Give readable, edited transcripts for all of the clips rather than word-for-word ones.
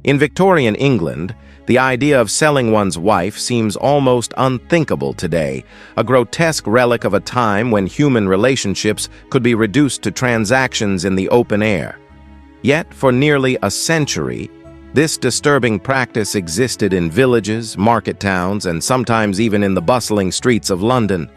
In Victorian England, the idea of selling one's wife seems almost unthinkable today, a grotesque relic of a time when human relationships could be reduced to transactions in the open air. Yet, for nearly a century, this disturbing practice existed in villages, market towns, and sometimes even in the bustling streets of London.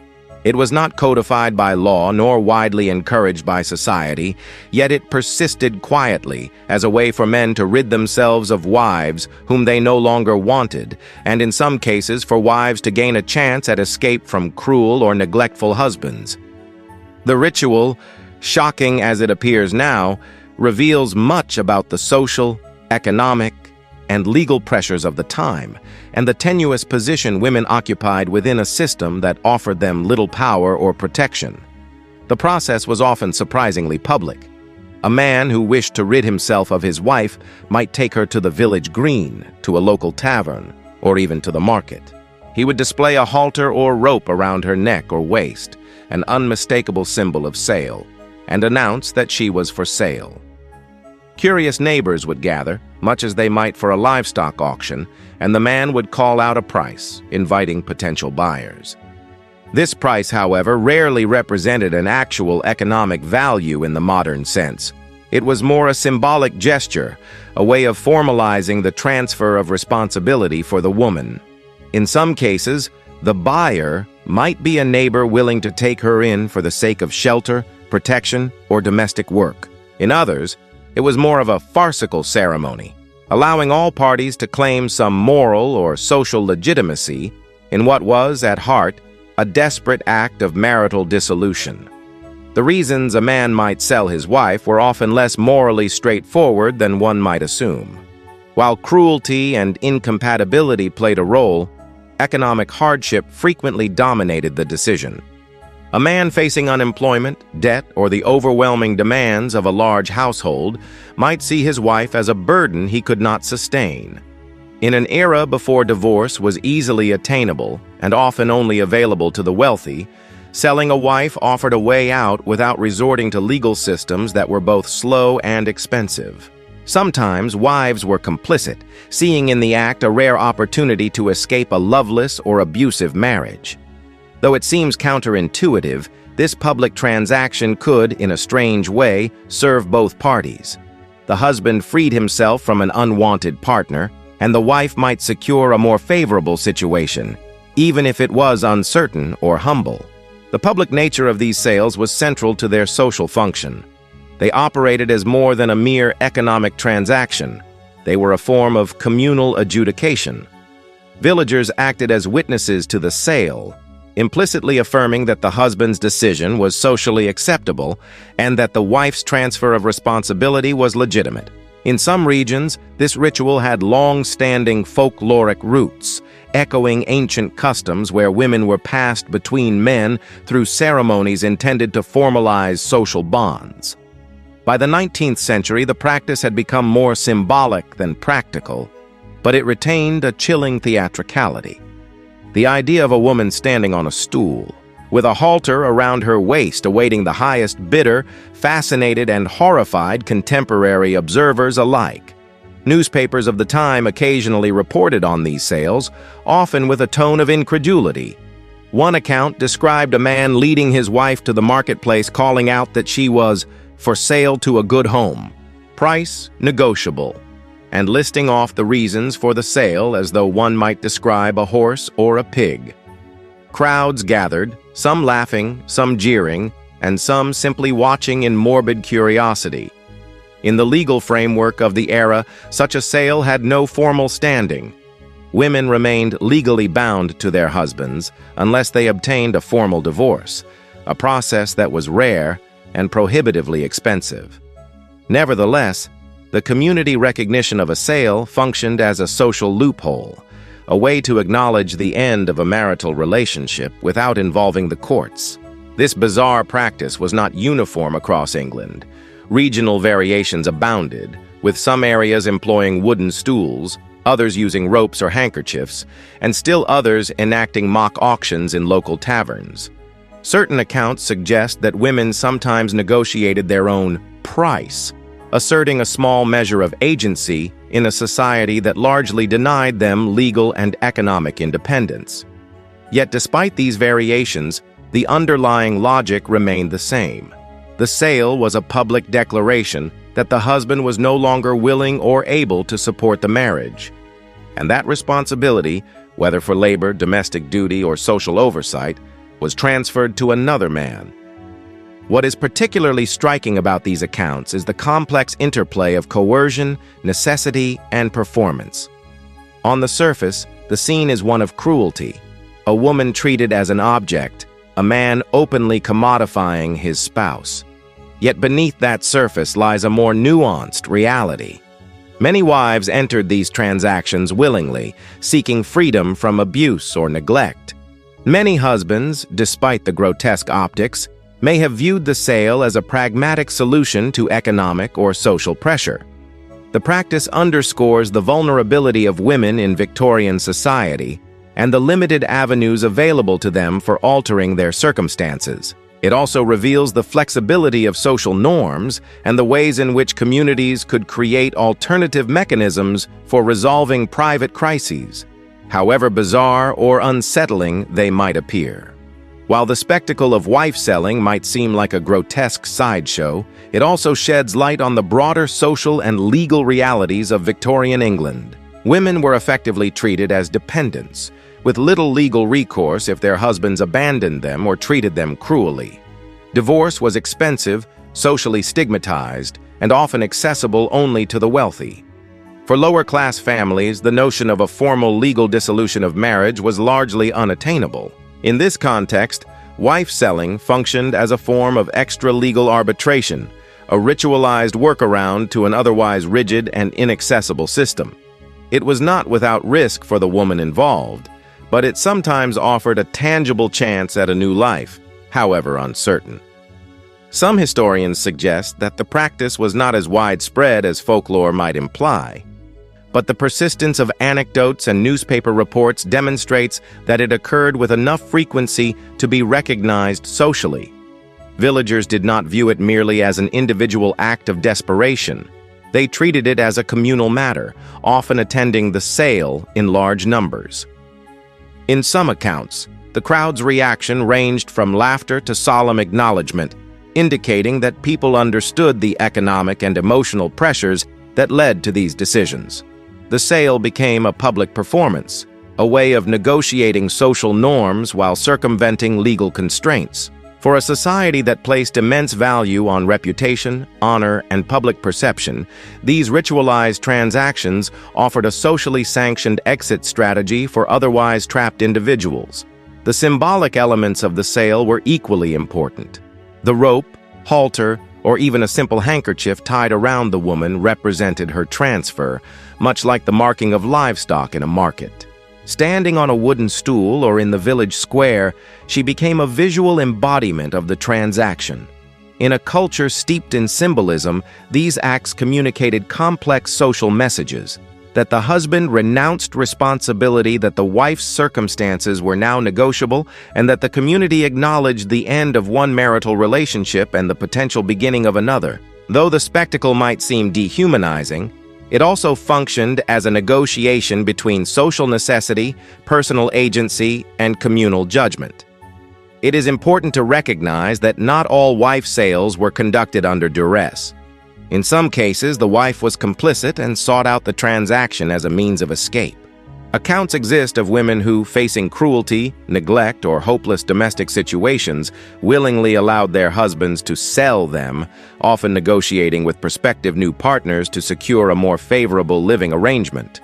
It was not codified by law nor widely encouraged by society, yet it persisted quietly as a way for men to rid themselves of wives whom they no longer wanted, and in some cases for wives to gain a chance at escape from cruel or neglectful husbands. The ritual, shocking as it appears now, reveals much about the social, economic, and legal pressures of the time, and the tenuous position women occupied within a system that offered them little power or protection. The process was often surprisingly public. A man who wished to rid himself of his wife might take her to the village green, to a local tavern, or even to the market. He would display a halter or rope around her neck or waist, an unmistakable symbol of sale, and announce that she was for sale. Curious neighbors would gather, much as they might for a livestock auction, and the man would call out a price, inviting potential buyers. This price, however, rarely represented an actual economic value in the modern sense. It was more a symbolic gesture, a way of formalizing the transfer of responsibility for the woman. In some cases, the buyer might be a neighbor willing to take her in for the sake of shelter, protection, or domestic work. In others, it was more of a farcical ceremony, allowing all parties to claim some moral or social legitimacy in what was, at heart, a desperate act of marital dissolution. The reasons a man might sell his wife were often less morally straightforward than one might assume. While cruelty and incompatibility played a role, economic hardship frequently dominated the decision. A man facing unemployment, debt, or the overwhelming demands of a large household might see his wife as a burden he could not sustain. In an era before divorce was easily attainable and often only available to the wealthy, selling a wife offered a way out without resorting to legal systems that were both slow and expensive. Sometimes wives were complicit, seeing in the act a rare opportunity to escape a loveless or abusive marriage. Though it seems counterintuitive, this public transaction could, in a strange way, serve both parties. The husband freed himself from an unwanted partner, and the wife might secure a more favorable situation, even if it was uncertain or humble. The public nature of these sales was central to their social function. They operated as more than a mere economic transaction. They were a form of communal adjudication. Villagers acted as witnesses to the sale, implicitly affirming that the husband's decision was socially acceptable and that the wife's transfer of responsibility was legitimate. In some regions, this ritual had long-standing folkloric roots, echoing ancient customs where women were passed between men through ceremonies intended to formalize social bonds. By the 19th century, the practice had become more symbolic than practical, but it retained a chilling theatricality. The idea of a woman standing on a stool, with a halter around her waist awaiting the highest bidder, fascinated and horrified contemporary observers alike. Newspapers of the time occasionally reported on these sales, often with a tone of incredulity. One account described a man leading his wife to the marketplace calling out that she was for sale to a good home, price negotiable, and listing off the reasons for the sale as though one might describe a horse or a pig. Crowds gathered, some laughing, some jeering, and some simply watching in morbid curiosity. In the legal framework of the era, such a sale had no formal standing. Women remained legally bound to their husbands unless they obtained a formal divorce, a process that was rare and prohibitively expensive. Nevertheless, the community recognition of a sale functioned as a social loophole, a way to acknowledge the end of a marital relationship without involving the courts. This bizarre practice was not uniform across England. Regional variations abounded, with some areas employing wooden stools, others using ropes or handkerchiefs, and still others enacting mock auctions in local taverns. Certain accounts suggest that women sometimes negotiated their own price, asserting a small measure of agency in a society that largely denied them legal and economic independence. Yet despite these variations, the underlying logic remained the same. The sale was a public declaration that the husband was no longer willing or able to support the marriage. And that responsibility, whether for labor, domestic duty, or social oversight, was transferred to another man. What is particularly striking about these accounts is the complex interplay of coercion, necessity, and performance. On the surface, the scene is one of cruelty, a woman treated as an object, a man openly commodifying his spouse. Yet beneath that surface lies a more nuanced reality. Many wives entered these transactions willingly, seeking freedom from abuse or neglect. Many husbands, despite the grotesque optics, may have viewed the sale as a pragmatic solution to economic or social pressure. The practice underscores the vulnerability of women in Victorian society and the limited avenues available to them for altering their circumstances. It also reveals the flexibility of social norms and the ways in which communities could create alternative mechanisms for resolving private crises, however bizarre or unsettling they might appear. While the spectacle of wife-selling might seem like a grotesque sideshow, it also sheds light on the broader social and legal realities of Victorian England. Women were effectively treated as dependents, with little legal recourse if their husbands abandoned them or treated them cruelly. Divorce was expensive, socially stigmatized, and often accessible only to the wealthy. For lower-class families, the notion of a formal legal dissolution of marriage was largely unattainable. In this context, wife-selling functioned as a form of extra-legal arbitration, a ritualized workaround to an otherwise rigid and inaccessible system. It was not without risk for the woman involved, but it sometimes offered a tangible chance at a new life, however uncertain. Some historians suggest that the practice was not as widespread as folklore might imply, but the persistence of anecdotes and newspaper reports demonstrates that it occurred with enough frequency to be recognized socially. Villagers did not view it merely as an individual act of desperation. They treated it as a communal matter, often attending the sale in large numbers. In some accounts, the crowd's reaction ranged from laughter to solemn acknowledgement, indicating that people understood the economic and emotional pressures that led to these decisions. The sale became a public performance, a way of negotiating social norms while circumventing legal constraints. For a society that placed immense value on reputation, honor, and public perception, these ritualized transactions offered a socially sanctioned exit strategy for otherwise trapped individuals. The symbolic elements of the sale were equally important. The rope, halter, or even a simple handkerchief tied around the woman represented her transfer, much like the marking of livestock in a market. Standing on a wooden stool or in the village square, she became a visual embodiment of the transaction. In a culture steeped in symbolism, these acts communicated complex social messages: that the husband renounced responsibility, that the wife's circumstances were now negotiable, and that the community acknowledged the end of one marital relationship and the potential beginning of another. Though the spectacle might seem dehumanizing, it also functioned as a negotiation between social necessity, personal agency, and communal judgment. It is important to recognize that not all wife sales were conducted under duress. In some cases, the wife was complicit and sought out the transaction as a means of escape. Accounts exist of women who, facing cruelty, neglect, or hopeless domestic situations, willingly allowed their husbands to sell them, often negotiating with prospective new partners to secure a more favorable living arrangement.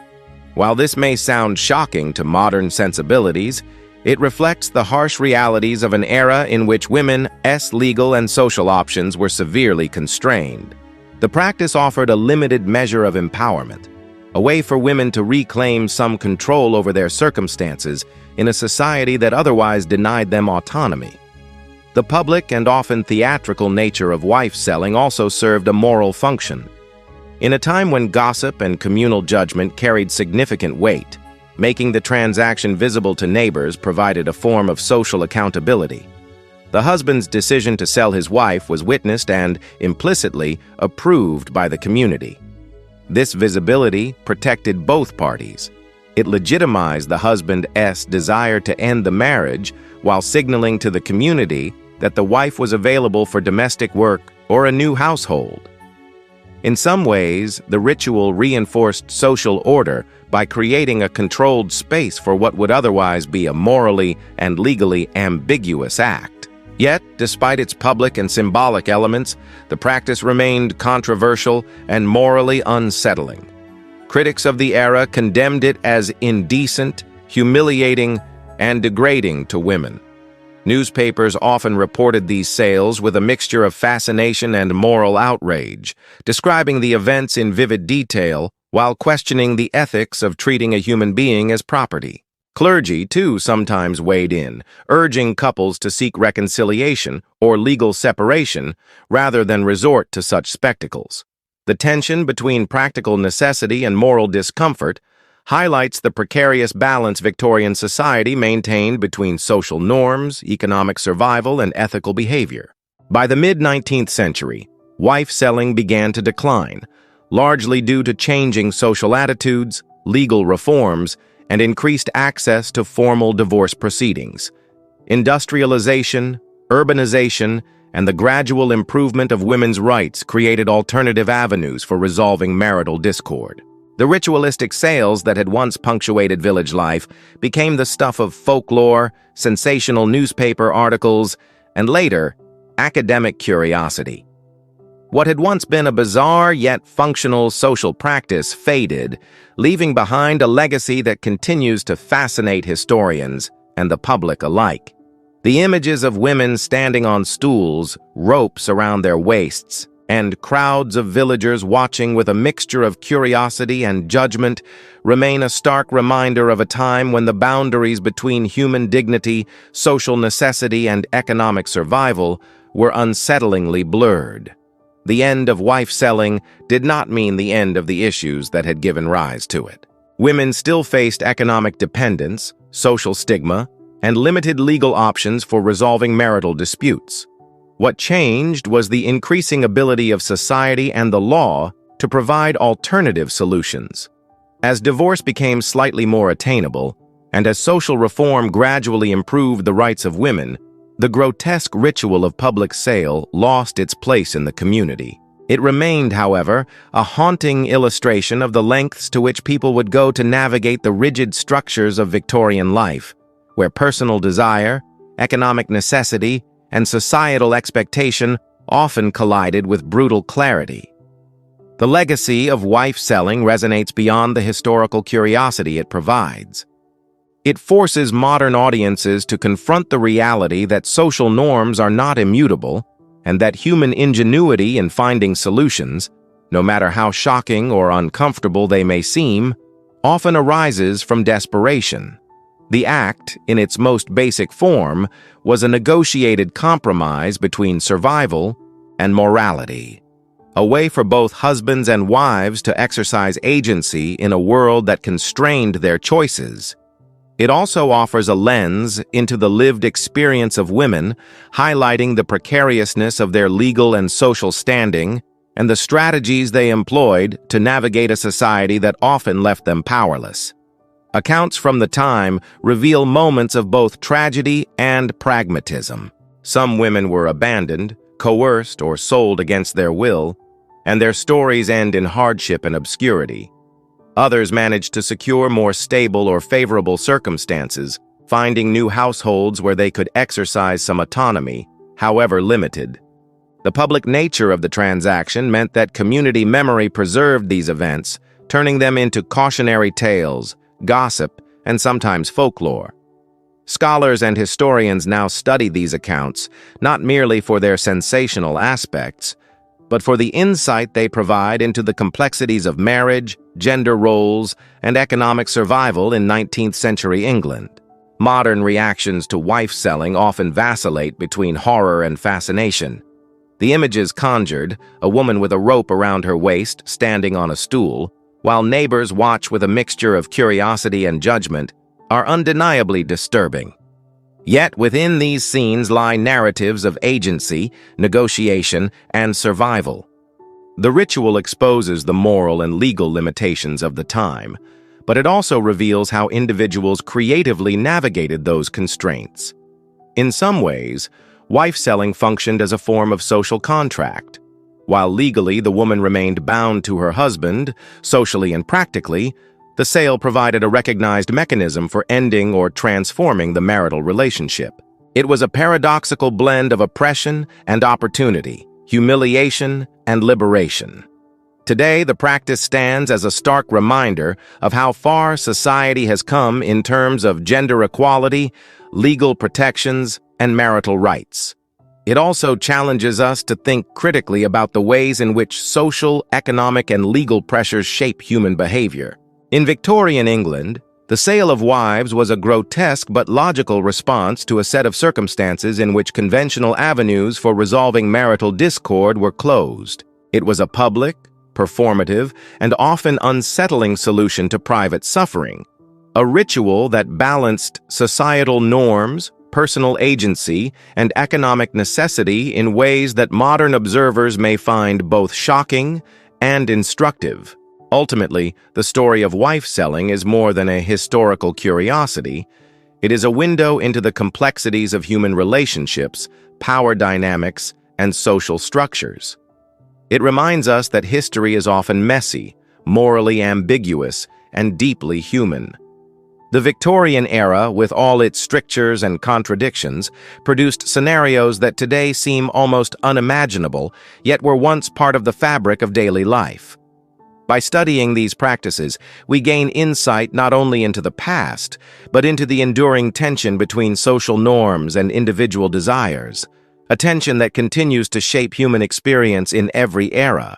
While this may sound shocking to modern sensibilities, it reflects the harsh realities of an era in which women's legal and social options were severely constrained. The practice offered a limited measure of empowerment, a way for women to reclaim some control over their circumstances in a society that otherwise denied them autonomy. The public and often theatrical nature of wife-selling also served a moral function. In a time when gossip and communal judgment carried significant weight, making the transaction visible to neighbors provided a form of social accountability. The husband's decision to sell his wife was witnessed and, implicitly, approved by the community. This visibility protected both parties. It legitimized the husband's desire to end the marriage while signaling to the community that the wife was available for domestic work or a new household. In some ways, the ritual reinforced social order by creating a controlled space for what would otherwise be a morally and legally ambiguous act. Yet, despite its public and symbolic elements, the practice remained controversial and morally unsettling. Critics of the era condemned it as indecent, humiliating, and degrading to women. Newspapers often reported these sales with a mixture of fascination and moral outrage, describing the events in vivid detail while questioning the ethics of treating a human being as property. Clergy, too, sometimes weighed in, urging couples to seek reconciliation or legal separation rather than resort to such spectacles. The tension between practical necessity and moral discomfort highlights the precarious balance Victorian society maintained between social norms, economic survival, and ethical behavior. By the mid-19th century, wife-selling began to decline, largely due to changing social attitudes, legal reforms, and increased access to formal divorce proceedings. Industrialization, urbanization, and the gradual improvement of women's rights created alternative avenues for resolving marital discord. The ritualistic sales that had once punctuated village life became the stuff of folklore, sensational newspaper articles, and later, academic curiosity. What had once been a bizarre yet functional social practice faded, leaving behind a legacy that continues to fascinate historians and the public alike. The images of women standing on stools, ropes around their waists, and crowds of villagers watching with a mixture of curiosity and judgment remain a stark reminder of a time when the boundaries between human dignity, social necessity, and economic survival were unsettlingly blurred. The end of wife-selling did not mean the end of the issues that had given rise to it. Women still faced economic dependence, social stigma, and limited legal options for resolving marital disputes. What changed was the increasing ability of society and the law to provide alternative solutions. As divorce became slightly more attainable, and as social reform gradually improved the rights of women, the grotesque ritual of public sale lost its place in the community. It remained, however, a haunting illustration of the lengths to which people would go to navigate the rigid structures of Victorian life, where personal desire, economic necessity, and societal expectation often collided with brutal clarity. The legacy of wife-selling resonates beyond the historical curiosity it provides. It forces modern audiences to confront the reality that social norms are not immutable and that human ingenuity in finding solutions, no matter how shocking or uncomfortable they may seem, often arises from desperation. The act, in its most basic form, was a negotiated compromise between survival and morality, a way for both husbands and wives to exercise agency in a world that constrained their choices. It also offers a lens into the lived experience of women, highlighting the precariousness of their legal and social standing and the strategies they employed to navigate a society that often left them powerless. Accounts from the time reveal moments of both tragedy and pragmatism. Some women were abandoned, coerced, or sold against their will, and their stories end in hardship and obscurity. Others managed to secure more stable or favorable circumstances, finding new households where they could exercise some autonomy, however limited. The public nature of the transaction meant that community memory preserved these events, turning them into cautionary tales, gossip, and sometimes folklore. Scholars and historians now study these accounts, not merely for their sensational aspects, but for the insight they provide into the complexities of marriage, gender roles, and economic survival in 19th century England. Modern reactions to wife-selling often vacillate between horror and fascination. The images conjured, a woman with a rope around her waist standing on a stool, while neighbors watch with a mixture of curiosity and judgment, are undeniably disturbing. Yet within these scenes lie narratives of agency, negotiation, and survival. The ritual exposes the moral and legal limitations of the time, but it also reveals how individuals creatively navigated those constraints. In some ways, wife-selling functioned as a form of social contract. While legally the woman remained bound to her husband, socially and practically, the sale provided a recognized mechanism for ending or transforming the marital relationship. It was a paradoxical blend of oppression and opportunity, humiliation and liberation. Today, the practice stands as a stark reminder of how far society has come in terms of gender equality, legal protections, and marital rights. It also challenges us to think critically about the ways in which social, economic, and legal pressures shape human behavior. In Victorian England, the sale of wives was a grotesque but logical response to a set of circumstances in which conventional avenues for resolving marital discord were closed. It was a public, performative, and often unsettling solution to private suffering, a ritual that balanced societal norms, personal agency, and economic necessity in ways that modern observers may find both shocking and instructive. Ultimately, the story of wife-selling is more than a historical curiosity. It is a window into the complexities of human relationships, power dynamics, and social structures. It reminds us that history is often messy, morally ambiguous, and deeply human. The Victorian era, with all its strictures and contradictions, produced scenarios that today seem almost unimaginable, yet were once part of the fabric of daily life. By studying these practices, we gain insight not only into the past, but into the enduring tension between social norms and individual desires, a tension that continues to shape human experience in every era.